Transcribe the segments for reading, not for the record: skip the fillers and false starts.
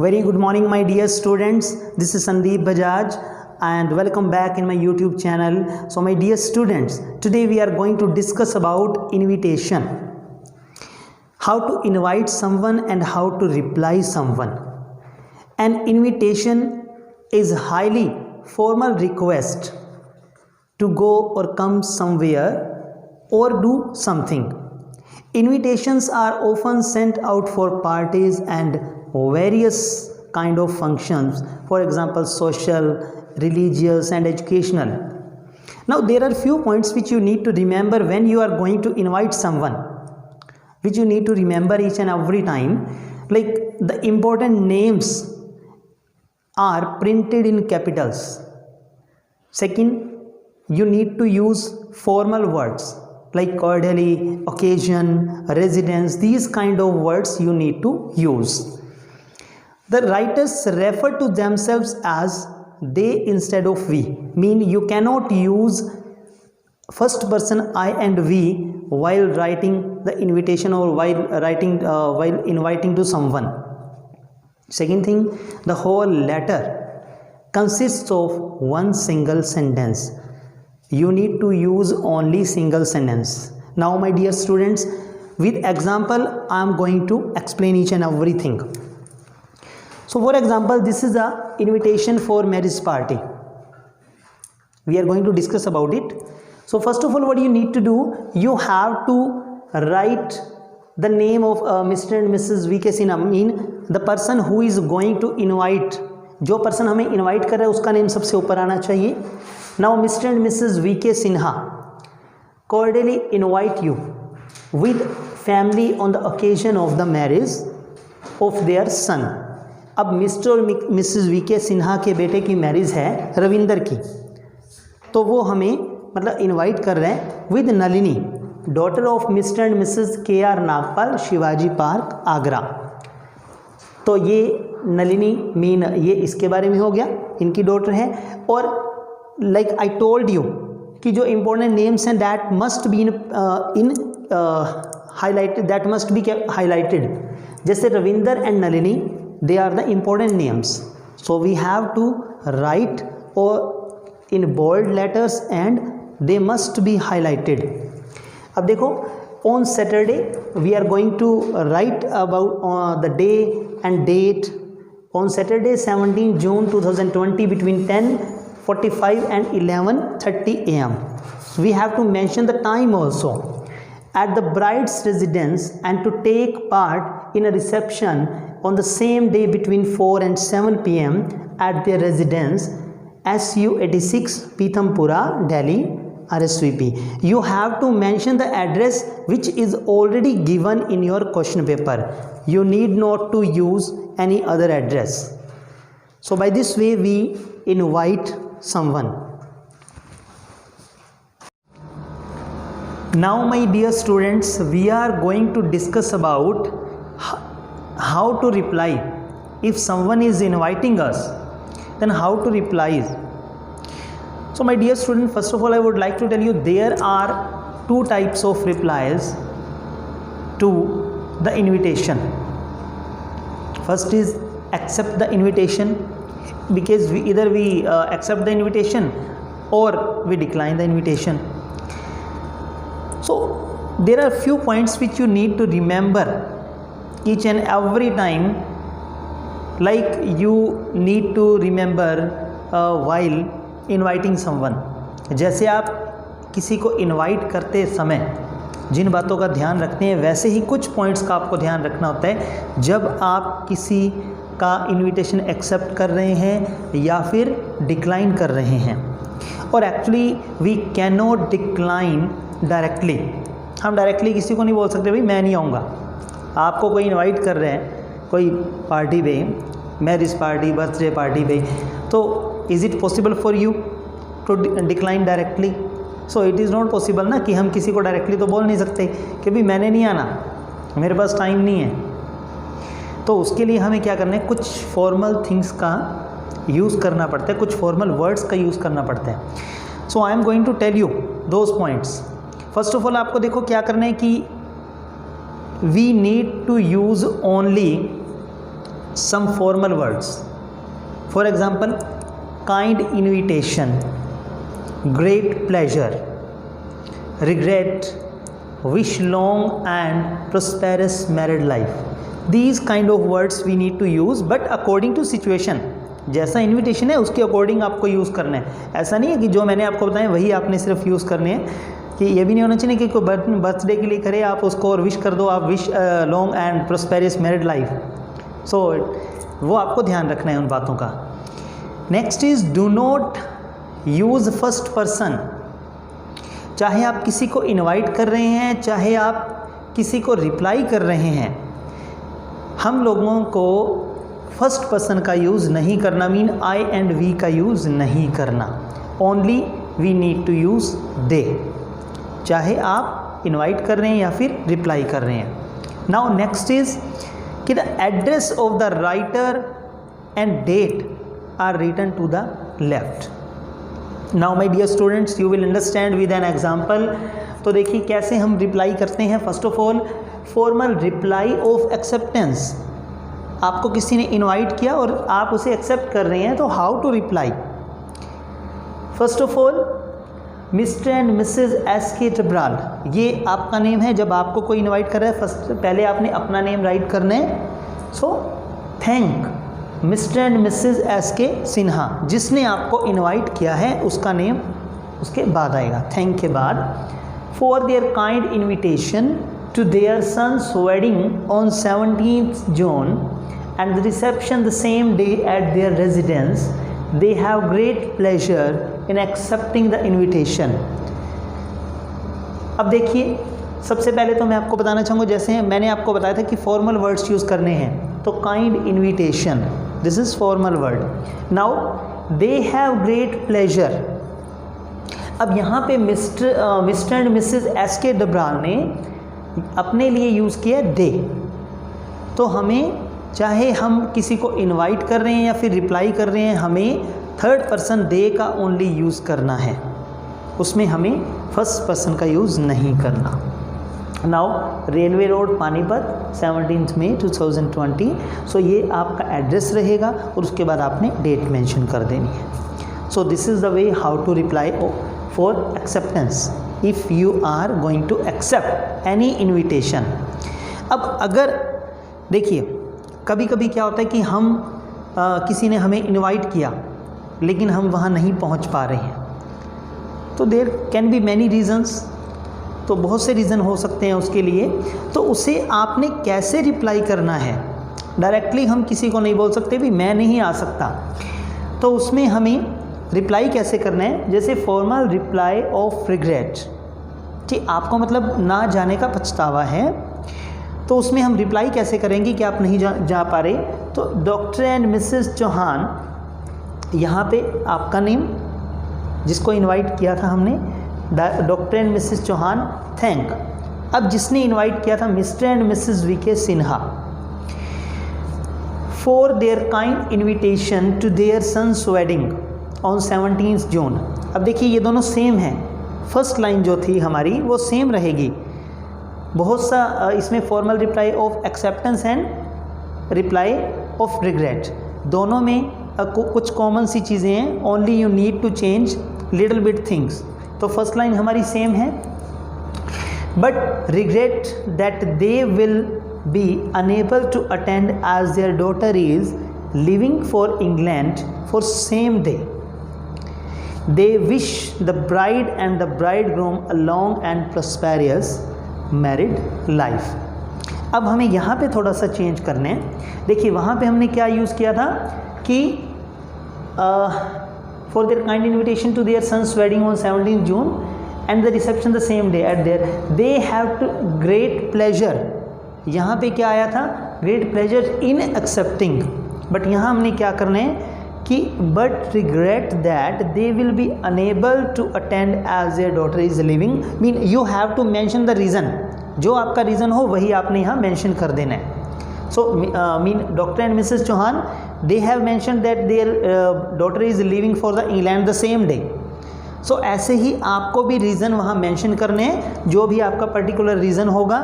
Very good morning, my dear students. This is Sandeep Bajaj and welcome back in my YouTube channel. So my dear students, today we are going to discuss about invitation. How to invite someone and how to reply someone. An invitation is highly formal request to go or come somewhere or do something. Invitations are often sent out for parties and various kind of functions, for example social, religious and educational. Now there are few points which you need to remember when you are going to invite someone, which you need to remember each and every time. Like the important names are printed in capitals. Second, you need to use formal words like cordially, occasion, residence. These kind of words you need to use. The writers refer to themselves as they instead of we. Mean you cannot use first person I and we while writing the invitation or while inviting to someone. Second thing, the whole letter consists of one single sentence. You need to use only single sentence. Now my dear students, with example I am going to explain each and everything. So for example, this is a invitation for marriage party. We are going to discuss about it. So first of all, what you need to do, you have to write the name of Mr. and Mrs. V.K. Sinha, mean the person who is going to invite. जो person हमें invite कर रहा है उसका name सबसे ऊपर आना चाहिए. Now Mr. and Mrs. V.K. Sinha cordially invite you with family on the occasion of the marriage of their son. अब मिस्टर और मिसेस वी.के. सिन्हा के बेटे की मैरिज है रविंदर की, तो वो हमें मतलब इनवाइट कर रहे हैं with Nalini, daughter of mister and Mrs KR. Nagpal, Shivaji park, Agra. तो ये नलिनी मीन ये इसके बारे में हो गया, इनकी डॉटर है. और लाइक आई टोल्ड यू कि जो इम्पोर्टेंट नेम्स हैं that must be in highlighted, that must be highlighted. जैसे Ravinder and Nalini, they are the important names, so we have to write or in bold letters and they must be highlighted. अब देखो, on Saturday we are going to write about the day and date. On Saturday 17 June 2020 between 10:45 and 11:30 am. We have to mention the time also at the bride's residence and to take part in a reception on the same day between 4 and 7 pm at their residence SU 86 Pithampura, Delhi, RSVP. You have to mention the address which is already given in your question paper. You need not to use any other address. So by this way we invite someone. Now my dear students, we are going to discuss about how to reply. If someone is inviting us, then how to reply. So my dear student, first of all I would like to tell you there are two types of replies to the invitation. First is accept the invitation, because either we accept the invitation or we decline the invitation. So there are few points which you need to remember each and every time. Like you need to remember while inviting someone. जैसे आप किसी को invite करते समय जिन बातों का ध्यान रखते हैं, वैसे ही कुछ पॉइंट्स का आपको ध्यान रखना होता है जब आप किसी का इनविटेशन एक्सेप्ट कर रहे हैं या फिर डिक्लाइन कर रहे हैं. और actually we can not decline directly. हम डायरेक्टली किसी को नहीं बोल सकते भाई मैं नहीं आऊँगा. आपको कोई इनवाइट कर रहे हैं कोई पार्टी पे, मैरिज पार्टी, बर्थडे पार्टी पे, तो is it possible for you to decline directly? So it is not possible ना, कि हम किसी को डायरेक्टली तो बोल नहीं सकते कि भाई मैंने नहीं आना, मेरे पास टाइम नहीं है. तो उसके लिए हमें क्या करना है, कुछ फॉर्मल थिंग्स का यूज़ करना पड़ता है, कुछ फॉर्मल वर्ड्स का यूज़ करना पड़ता है. So I am going to tell you those points. First of all आपको देखो क्या करना है कि we need to use only some formal words. For example, kind invitation, great pleasure, regret, wish long and prosperous married life. These kind of words we need to use, but according to situation. जैसा invitation है उसके according आपको use करना है. ऐसा नहीं है कि जो मैंने आपको बताया वही आपने सिर्फ यूज़ करने हैं. कि ये भी नहीं होना चाहिए कि कोई बर्थडे के लिए करे आप उसको और विश कर दो, आप wish long and prosperous married life. So वो आपको ध्यान रखना है उन बातों का. Next is do not use first person. चाहे आप किसी को इनवाइट कर रहे हैं, चाहे आप किसी को रिप्लाई कर रहे हैं, हम लोगों को फर्स्ट पर्सन का यूज़ नहीं करना. मीन आई एंड वी का यूज़ नहीं करना. Only we need to use they, चाहे आप इनवाइट कर रहे हैं या फिर रिप्लाई कर रहे हैं. नाउ नेक्स्ट इज कि the address of the writer and date are written to the left. Now my dear students, you will understand with an example. तो देखिए कैसे हम रिप्लाई करते हैं. First of all, formal reply of acceptance. आपको किसी ने इनवाइट किया और आप उसे एक्सेप्ट कर रहे हैं, तो how to reply. First of all, Mr and Mrs S K टब्राल, ये आपका नेम है. जब आपको कोई इनवाइट कर रहा है, फर्स्ट पहले आपने अपना नेम राइट करना है. So thank Mr and Mrs S K Sinha. जिसने आपको इनवाइट किया है उसका नेम उसके बाद आएगा, थैंक के बाद. For their kind invitation to their son's wedding on 17th June and the reception the same day at their residence, they have great pleasure in accepting the invitation. अब देखिए, सबसे पहले तो मैं आपको बताना चाहूँगा, जैसे मैंने आपको बताया था कि फॉर्मल वर्ड्स यूज़ करने हैं, तो kind invitation, this is formal word. Now they have great pleasure. अब यहाँ पे मिस्टर एंड मिसेज एस के डब्राल ने अपने लिए यूज़ किया दे. तो हमें, चाहे हम किसी को इनवाइट कर रहे हैं या फिर रिप्लाई कर रहे हैं, हमें थर्ड पर्सन दे का ओनली यूज़ करना है. उसमें हमें फर्स्ट पर्सन का यूज़ नहीं करना. नाउ रेलवे रोड पानीपत 17 मई 2020. सो ये आपका एड्रेस रहेगा और उसके बाद आपने डेट मेंशन कर देनी है. So this is the way how to reply for acceptance if you are going to accept any invitation. अब अगर देखिए, कभी कभी क्या होता है कि हम किसी ने हमें इनवाइट किया लेकिन हम वहाँ नहीं पहुँच पा रहे हैं, तो there can be many reasons. तो बहुत से रीज़न हो सकते हैं उसके लिए. तो उसे आपने कैसे रिप्लाई करना है. डायरेक्टली हम किसी को नहीं बोल सकते भी मैं नहीं आ सकता. तो उसमें हमें रिप्लाई कैसे करना है, जैसे फॉर्मल रिप्लाई ऑफ रिग्रेट, कि आपको मतलब ना जाने का पछतावा है. तो उसमें हम रिप्लाई कैसे करेंगे कि आप नहीं जा पा रहे. तो डॉक्टर एंड मिसेस चौहान, यहाँ पे आपका नेम जिसको इनवाइट किया था हमने, doctor and Mrs Chauhan thank. अब जिसने इनवाइट किया था mister and Mrs V K Sinha, for their kind invitation to their son's wedding on 17th June. अब देखिए ये दोनों सेम हैं. फर्स्ट लाइन जो थी हमारी वो सेम रहेगी. बहुत सा इसमें formal reply of acceptance and reply of regret, दोनों में कुछ कॉमन सी चीज़ें हैं. Only you need to change little bit things. तो फर्स्ट लाइन हमारी सेम है. But regret that they will be unable to attend as their daughter is living for England for same day. They wish the bride and the bridegroom a long and prosperous married life. अब हमें यहाँ पे थोड़ा सा change करना है. देखिए वहाँ पे हमने क्या यूज़ किया था कि for their kind invitation to their son's wedding on 17th June and the reception the same day at their, they have to great pleasure. यहाँ पे क्या आया था, great pleasure in accepting. But यहाँ हमने क्या करना है कि but regret that they will be unable to attend as their daughter is living. Mean you have to mention the reason. जो आपका रीज़न हो वही आपने यहाँ मेंशन कर देना है. So mean doctor and Mrs Chauhan, they have mention that their daughter is living for the England the same day. So ऐसे ही आपको भी रीज़न वहाँ मेंशन करने हैं, जो भी आपका पर्टिकुलर रीज़न होगा.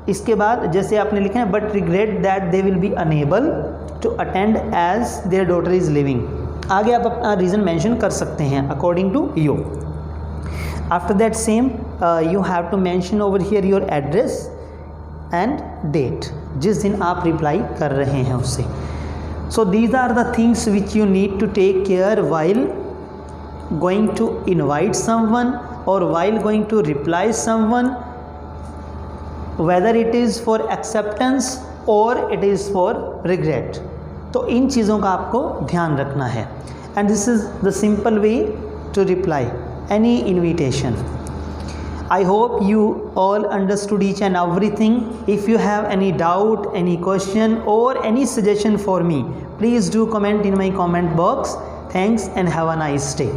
इसके बाद जैसे आपने लिखा है but regret that they will be unable to attend as their daughter is living. आगे आप अपना रीज़न मेंशन कर सकते हैं according to you. After that same you have to mention over here your address and date, जिस दिन आप reply कर रहे हैं उससे. So these are the things which you need to take care while going to invite someone or while going to reply someone, whether it is for acceptance or it is for regret. तो इन चीज़ों का आपको ध्यान रखना है. And this is the simple way to reply any invitation. I hope you all understood each and everything. If you have any doubt, any question or any suggestion for me, please do comment in my comment box. Thanks and have a nice day.